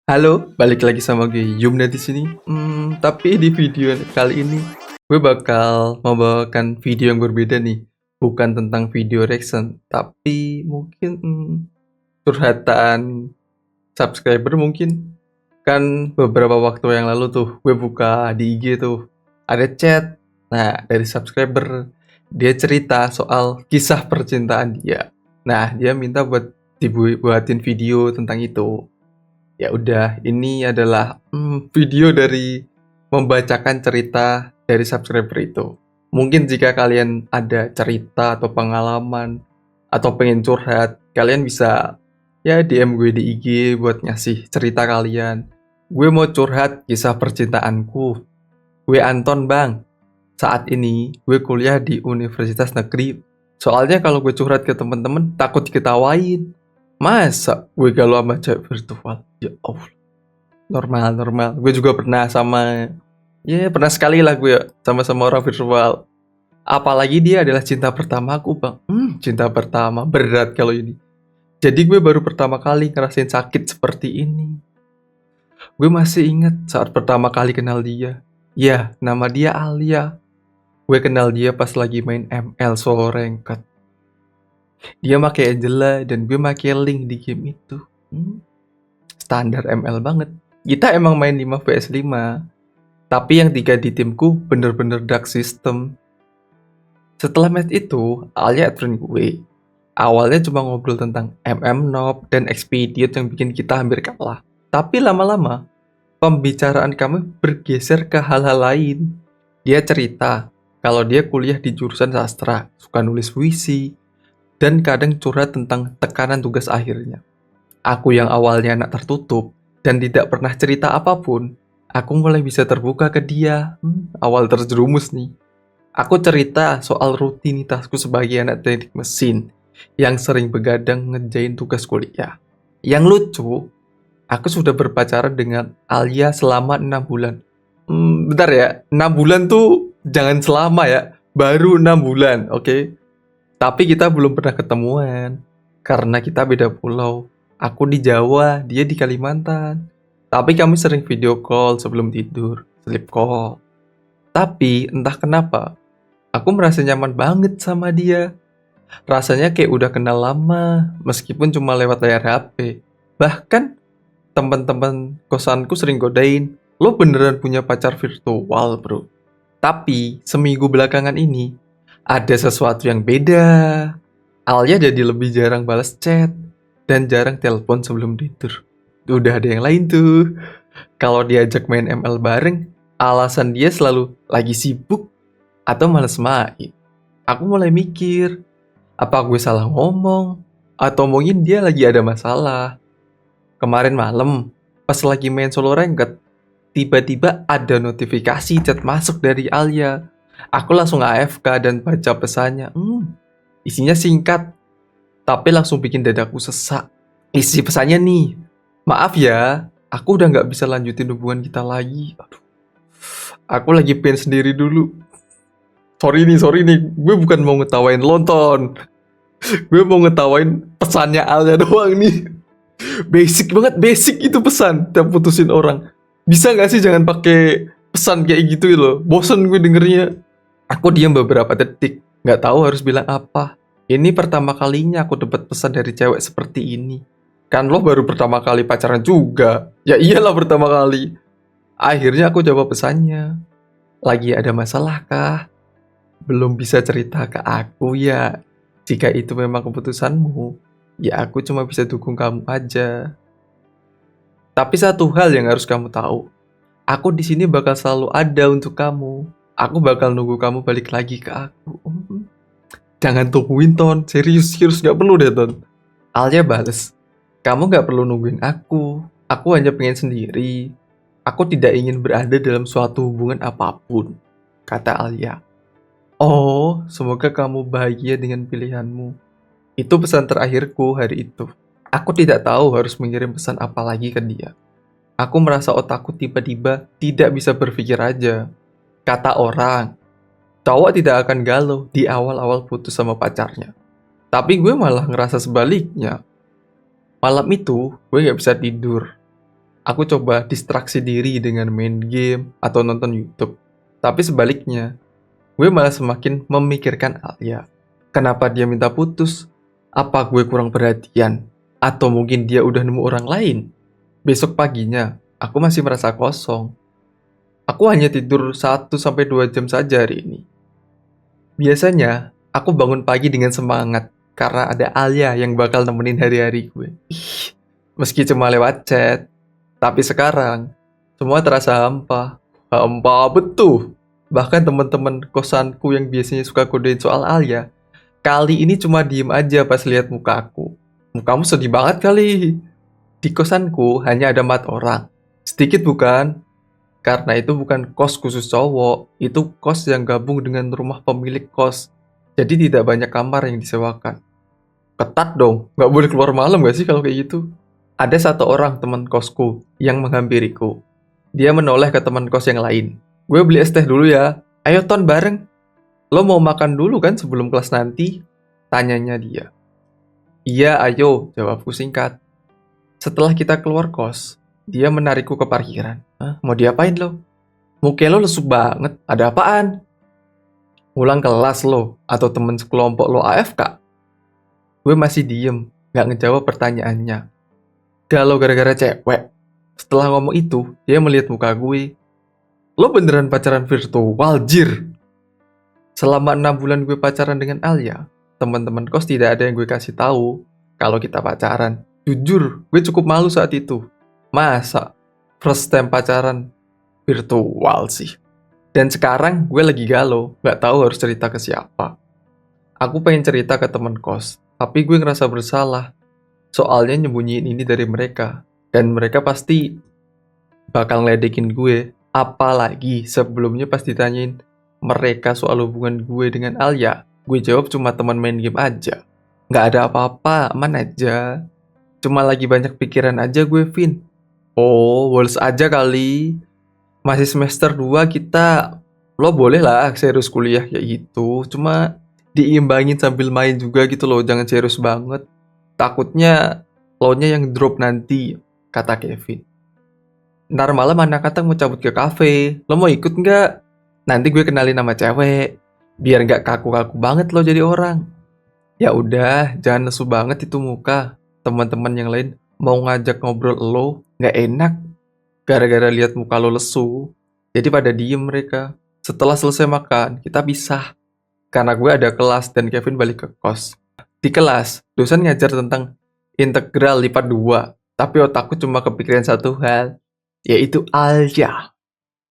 Halo, balik lagi sama gue Yumna di sini. Tapi di video kali ini gue bakal membawakan video yang berbeda nih. Bukan tentang video reaction, tapi mungkin curhatan subscriber mungkin. Kan beberapa waktu yang lalu tuh gue buka di IG tuh ada chat. Nah, dari subscriber dia cerita soal kisah percintaan dia. Nah, dia minta buat dibuatin video tentang itu. Ya udah, ini adalah video dari membacakan cerita dari subscriber itu. Mungkin jika kalian ada cerita atau pengalaman atau pengen curhat, kalian bisa ya DM gue di IG buat ngasih cerita kalian. Gue mau curhat kisah percintaanku. Gue Anton bang. Saat ini gue kuliah di Universitas Negeri. Soalnya kalau gue curhat ke temen-temen takut diketawain. Masa gue galau sama cewek virtual? Ya Allah. Normal. Gue juga pernah pernah sekali lah gue sama orang virtual. Apalagi dia adalah cinta pertamaku bang. Cinta pertama, berat kalau ini. Jadi gue baru pertama kali ngerasain sakit seperti ini. Gue masih ingat saat pertama kali kenal dia. Ya, nama dia Alia. Gue kenal dia pas lagi main ML solo ranked. Dia pakai Angela dan gue pakai Link di game itu. Standar ML banget. Kita emang main 5 vs 5. Tapi yang 3 di timku bener-bener dark system. Setelah match itu, Alia add friend gue. Awalnya cuma ngobrol tentang Noob dan Expedite yang bikin kita hampir kalah. Tapi lama-lama, pembicaraan kami bergeser ke hal-hal lain. Dia cerita kalau dia kuliah di jurusan sastra, suka nulis puisi, dan kadang curhat tentang tekanan tugas akhirnya. Aku yang awalnya anak tertutup dan tidak pernah cerita apapun, aku mulai bisa terbuka ke dia. Awal terjerumus nih. Aku cerita soal rutinitasku sebagai anak teknik mesin yang sering begadang ngerjain tugas kuliah. Yang lucu, aku sudah berpacaran dengan Alia selama 6 bulan. Bentar ya, 6 bulan tuh jangan selama ya, baru 6 bulan, oke? Tapi kita belum pernah ketemuan, karena kita beda pulau. Aku di Jawa, dia di Kalimantan. Tapi kami sering video call sebelum tidur, sleep call. Tapi entah kenapa, aku merasa nyaman banget sama dia. Rasanya kayak udah kenal lama, meskipun cuma lewat layar HP. Bahkan teman-teman kosanku sering godain, lo beneran punya pacar virtual bro. Tapi seminggu belakangan ini, ada sesuatu yang beda. Alia jadi lebih jarang balas chat dan jarang telepon sebelum tidur. Udah ada yang lain tuh. Kalau diajak main ML bareng, alasan dia selalu lagi sibuk atau males main. Aku mulai mikir, apa gue salah ngomong? Atau mungkin dia lagi ada masalah? Kemarin malam, pas lagi main solo ranked, tiba-tiba ada notifikasi chat masuk dari Alia. Aku langsung AFK dan baca pesannya. Isinya singkat, tapi langsung bikin dadaku sesak. Isi pesannya nih, maaf ya, aku udah gak bisa lanjutin hubungan kita lagi. Aduh, aku lagi pengen sendiri dulu. Sorry nih, gue bukan mau ngetawain lonton. Gue mau ngetawain pesannya Alia doang nih. Basic banget, basic itu pesan tiap putusin orang. Bisa gak sih jangan pakai pesan kayak gitu loh. Bosen gue dengernya. Aku diam beberapa detik, gak tahu harus bilang apa. Ini pertama kalinya aku dapat pesan dari cewek seperti ini. Kan lo baru pertama kali pacaran juga. Ya iyalah pertama kali. Akhirnya aku jawab pesannya. Lagi ada masalah kah? Belum bisa cerita ke aku ya. Jika itu memang keputusanmu, ya aku cuma bisa dukung kamu aja. Tapi satu hal yang harus kamu tahu. Aku di sini bakal selalu ada untuk kamu. Aku bakal nunggu kamu balik lagi ke aku. Jangan tungguin Ton, serius gak perlu deh Ton. Alia bales, kamu gak perlu nungguin aku hanya pengen sendiri. Aku tidak ingin berada dalam suatu hubungan apapun, kata Alia. Oh, semoga kamu bahagia dengan pilihanmu. Itu pesan terakhirku hari itu. Aku tidak tahu harus mengirim pesan apa lagi ke dia. Aku merasa otakku tiba-tiba tidak bisa berpikir aja. Kata orang, cowok tidak akan galau di awal-awal putus sama pacarnya. Tapi gue malah ngerasa sebaliknya. Malam itu, gue gak bisa tidur. Aku coba distraksi diri dengan main game atau nonton YouTube. Tapi sebaliknya, gue malah semakin memikirkan Alia. Kenapa dia minta putus? Apa gue kurang perhatian? Atau mungkin dia udah nemu orang lain? Besok paginya, aku masih merasa kosong. Aku hanya tidur 1-2 jam saja hari ini. Biasanya, aku bangun pagi dengan semangat karena ada Alia yang bakal nemenin hari-hari gue. Meski cuma lewat chat. Tapi sekarang, semua terasa hampa. Hampa betul. Bahkan teman-teman kosanku yang biasanya suka kodein soal Alia, kali ini cuma diem aja pas lihat muka aku. Mukamu sedih banget kali. Di kosanku hanya ada 4 orang. Sedikit bukan? Karena itu bukan kos khusus cowok, itu kos yang gabung dengan rumah pemilik kos. Jadi tidak banyak kamar yang disewakan. Ketat dong, nggak boleh keluar malam gak sih kalau kayak gitu? Ada 1 orang teman kosku yang menghampiriku. Dia menoleh ke teman kos yang lain. Gue beli es teh dulu ya. Ayo Ton bareng. Lo mau makan dulu kan sebelum kelas nanti? Tanyanya dia. Iya ayo, jawabku singkat. Setelah kita keluar kos, dia menarikku ke parkiran. Hah, mau diapain lo? Muka lo lesu banget, ada apaan? Ulang kelas lo, atau temen sekelompok lo AFK? Gue masih diem, gak ngejawab pertanyaannya. Galau gara-gara cewek. Setelah ngomong itu, dia melihat muka gue. Lo beneran pacaran virtual, jir? Selama 6 bulan gue pacaran dengan Alia, teman-teman kos tidak ada yang gue kasih tahu kalau kita pacaran. Jujur, gue cukup malu saat itu. Masa first time pacaran virtual sih? Dan sekarang gue lagi galau, gak tahu harus cerita ke siapa. Aku pengen cerita ke teman kos, tapi gue ngerasa bersalah. Soalnya nyembunyiin ini dari mereka. Dan mereka pasti bakal ngeledekin gue. Apalagi sebelumnya pas ditanyain mereka soal hubungan gue dengan Alia, gue jawab cuma teman main game aja. Gak ada apa-apa, aman aja. Cuma lagi banyak pikiran aja gue, Vin. Oh, boles aja kali. Masih semester 2 kita, lo boleh lah serius kuliah kayak gitu. Cuma diimbangin sambil main juga gitu loh, jangan serius banget. Takutnya lo-nya yang drop nanti, kata Kevin. Ntar malam anak-anak mau cabut ke kafe, lo mau ikut nggak? Nanti gue kenalin nama cewek, biar nggak kaku-kaku banget lo jadi orang. Ya udah, jangan lesu banget itu muka. Teman-teman yang lain mau ngajak ngobrol lo, nggak enak. Gara-gara lihat muka lo lesu, jadi pada diem mereka. Setelah selesai makan, kita pisah. Karena gue ada kelas dan Kevin balik ke kos. Di kelas, dosen ngajar tentang integral lipat 2. Tapi otakku cuma kepikiran satu hal, yaitu Alia.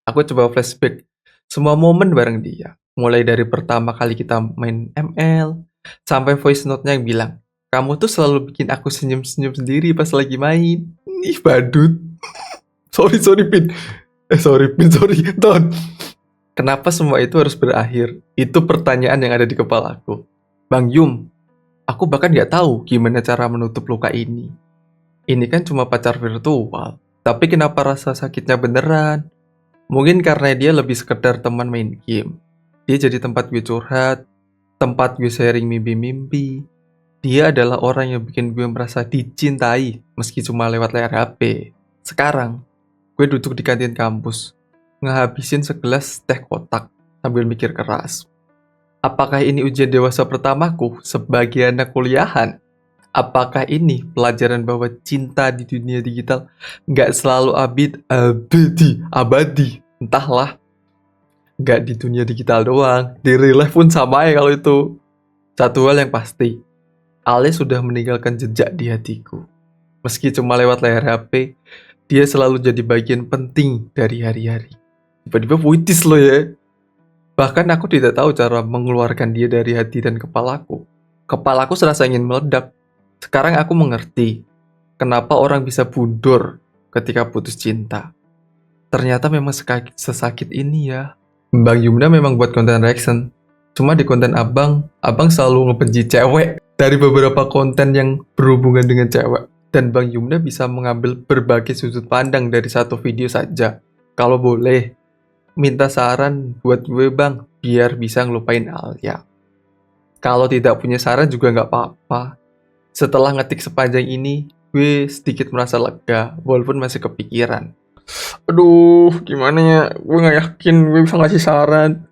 Aku coba flashback semua momen bareng dia. Mulai dari pertama kali kita main ML, sampai voice note-nya yang bilang, kamu tuh selalu bikin aku senyum-senyum sendiri pas lagi main. Ih, badut. Sorry, Pin. Sorry, Ton. Kenapa semua itu harus berakhir? Itu pertanyaan yang ada di kepala aku. Bang Yum, aku bahkan gak tahu gimana cara menutup luka ini. Ini kan cuma pacar virtual. Tapi kenapa rasa sakitnya beneran? Mungkin karena dia lebih sekedar teman main game. Dia jadi tempat gue curhat, tempat gue sharing mimpi-mimpi. Dia adalah orang yang bikin gue merasa dicintai, meski cuma lewat layar HP. Sekarang, gue duduk di kantin kampus, ngehabisin segelas teh kotak sambil mikir keras. Apakah ini ujian dewasa pertamaku sebagai anak kuliahan? Apakah ini pelajaran bahwa cinta di dunia digital nggak selalu abadi? Entahlah, nggak di dunia digital doang, di real life pun sama ya kalau itu. Satu hal yang pasti, Ale sudah meninggalkan jejak di hatiku. Meski cuma lewat layar HP, dia selalu jadi bagian penting dari hari-hari. Tiba-tiba puitis loh ya. Bahkan aku tidak tahu cara mengeluarkan dia dari hati dan kepalaku. Kepalaku serasa ingin meledak. Sekarang aku mengerti kenapa orang bisa bundur ketika putus cinta. Ternyata memang sesakit ini ya. Bang Yumna memang buat konten reaction. Cuma di konten abang selalu ngebenci cewek dari beberapa konten yang berhubungan dengan cewek. Dan Bang Yumna bisa mengambil berbagai sudut pandang dari satu video saja. Kalau boleh, minta saran buat gue bang, biar bisa ngelupain Alia. Kalau tidak punya saran juga nggak apa-apa. Setelah ngetik sepanjang ini, gue sedikit merasa lega, walaupun masih kepikiran. Aduh, gimana ya? Gue nggak yakin gue bisa ngasih saran.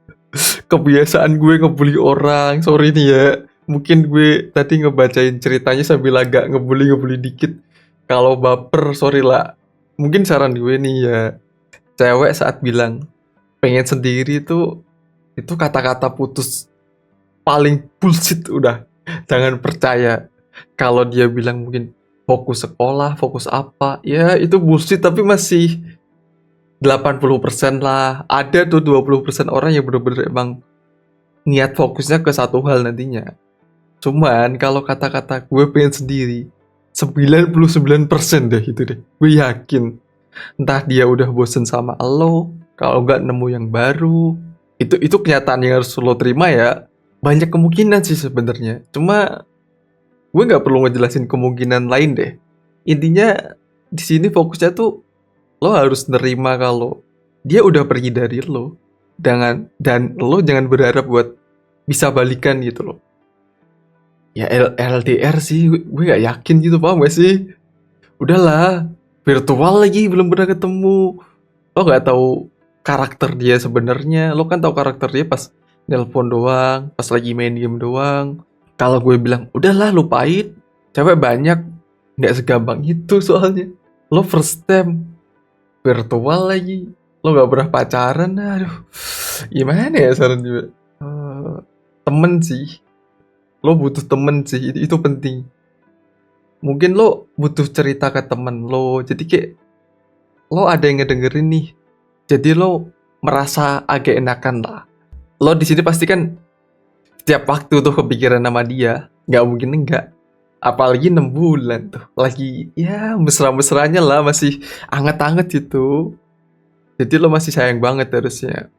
Kebiasaan gue ngebully orang, sorry nih ya. Mungkin gue tadi ngebacain ceritanya sambil agak ngebully dikit. Kalau baper, sorry lah. Mungkin saran gue nih ya, cewek saat bilang pengen sendiri itu kata-kata putus paling bullshit udah. Jangan percaya. Kalau dia bilang mungkin fokus sekolah, fokus apa, ya itu bullshit tapi masih 80% lah. Ada tuh 20% orang yang bener-bener emang niat fokusnya ke satu hal nantinya. Cuman kalau kata-kata gue pengen sendiri, 99% deh itu deh. Gue yakin. Entah dia udah bosen sama lo, kalau nggak nemu yang baru. Itu kenyataan yang harus lo terima ya. Banyak kemungkinan sih sebenarnya. Cuma gue nggak perlu ngejelasin kemungkinan lain deh. Intinya di sini fokusnya tuh lo harus nerima kalau dia udah pergi dari lo. Dan lo jangan berharap buat bisa balikan gitu loh. Ya LDR sih gue gak yakin gitu, paham gak sih? Udahlah, virtual lagi belum pernah ketemu. Lo gak tahu karakter dia sebenarnya. Lo kan tahu karakter dia pas nelpon doang, pas lagi main game doang. Kalau gue bilang udahlah lupain, cewek banyak, nggak segampang itu soalnya. Lo first time virtual lagi, lo gak pernah pacaran, aduh, gimana ya saran juga? Temen sih, lo butuh temen sih, itu penting. Mungkin lo butuh cerita ke temen lo, jadi kayak lo ada yang ngedengerin nih, jadi lo merasa agak enakan lah. Lo di sini pasti kan setiap waktu tuh kepikiran sama dia, nggak mungkin enggak. Apalagi 6 bulan tuh, lagi ya mesra-mesranya lah, masih anget-anget gitu. Jadi lo masih sayang banget harusnya.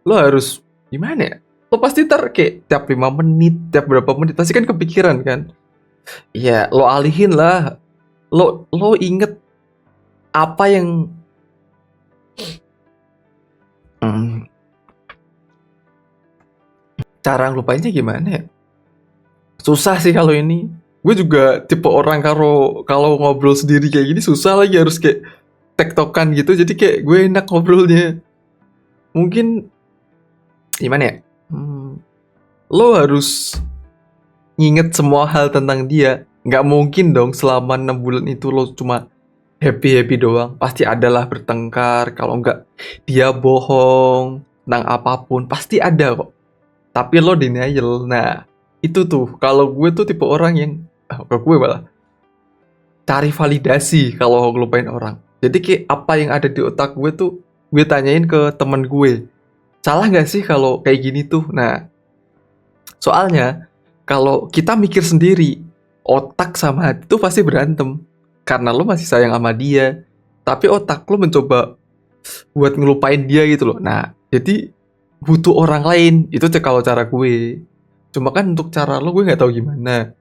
Lo harus gimana ya? Lo pasti kayak tiap 5 menit, tiap berapa menit pasti kan kepikiran kan? Iya, lo alihin lah. Lo inget apa yang cara ngelupainnya gimana ya? Susah sih kalau ini. Gue juga tipe orang kalau ngobrol sendiri kayak gini susah, lagi harus kayak tektokan gitu. Jadi kayak gue enak ngobrolnya. Mungkin gimana ya? Lo harus nginget semua hal tentang dia. Nggak mungkin dong selama 6 bulan itu lo cuma happy-happy doang. Pasti adalah bertengkar. Kalau nggak dia bohong tentang apapun, pasti ada kok. Tapi lo denial. Nah, itu tuh. Kalau gue tuh tipe orang yang ke gue malah cari validasi kalau ngelupain orang. Jadi kayak apa yang ada di otak gue tuh gue tanyain ke temen gue. Salah nggak sih kalau kayak gini tuh? Nah, soalnya kalau kita mikir sendiri, otak sama hati tuh pasti berantem. Karena lo masih sayang sama dia, tapi otak lo mencoba buat ngelupain dia gitu loh. Nah, jadi butuh orang lain. Itu kalau cara gue. Cuma kan untuk cara lo gue nggak tahu gimana.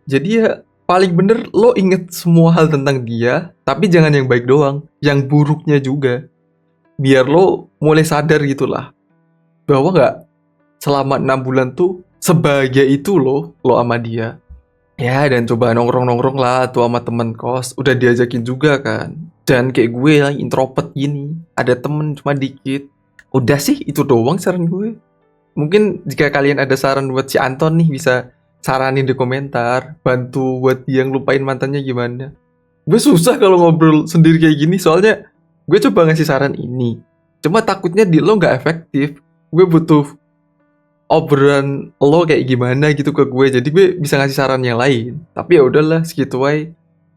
Jadi ya paling bener lo inget semua hal tentang dia, tapi jangan yang baik doang, yang buruknya juga. Biar lo mulai sadar gitulah, bahwa nggak selama 6 bulan tuh sebahagia itu lo sama dia. Ya, dan coba nongkrong-nongkrong lah tuh sama temen kos. Udah diajakin juga kan. Dan kayak gue yang introvert gini, ada temen cuma dikit. Udah sih, itu doang saran gue. Mungkin jika kalian ada saran buat si Anton nih, bisa saranin di komentar. Bantu buat dia ngelupain mantannya gimana. Gue susah kalau ngobrol sendiri kayak gini, soalnya gue coba ngasih saran ini, cuma takutnya di lo gak efektif. Gue butuh obrolan lo kayak gimana gitu ke gue, jadi gue bisa ngasih saran yang lain. Tapi ya udahlah, segitu aja.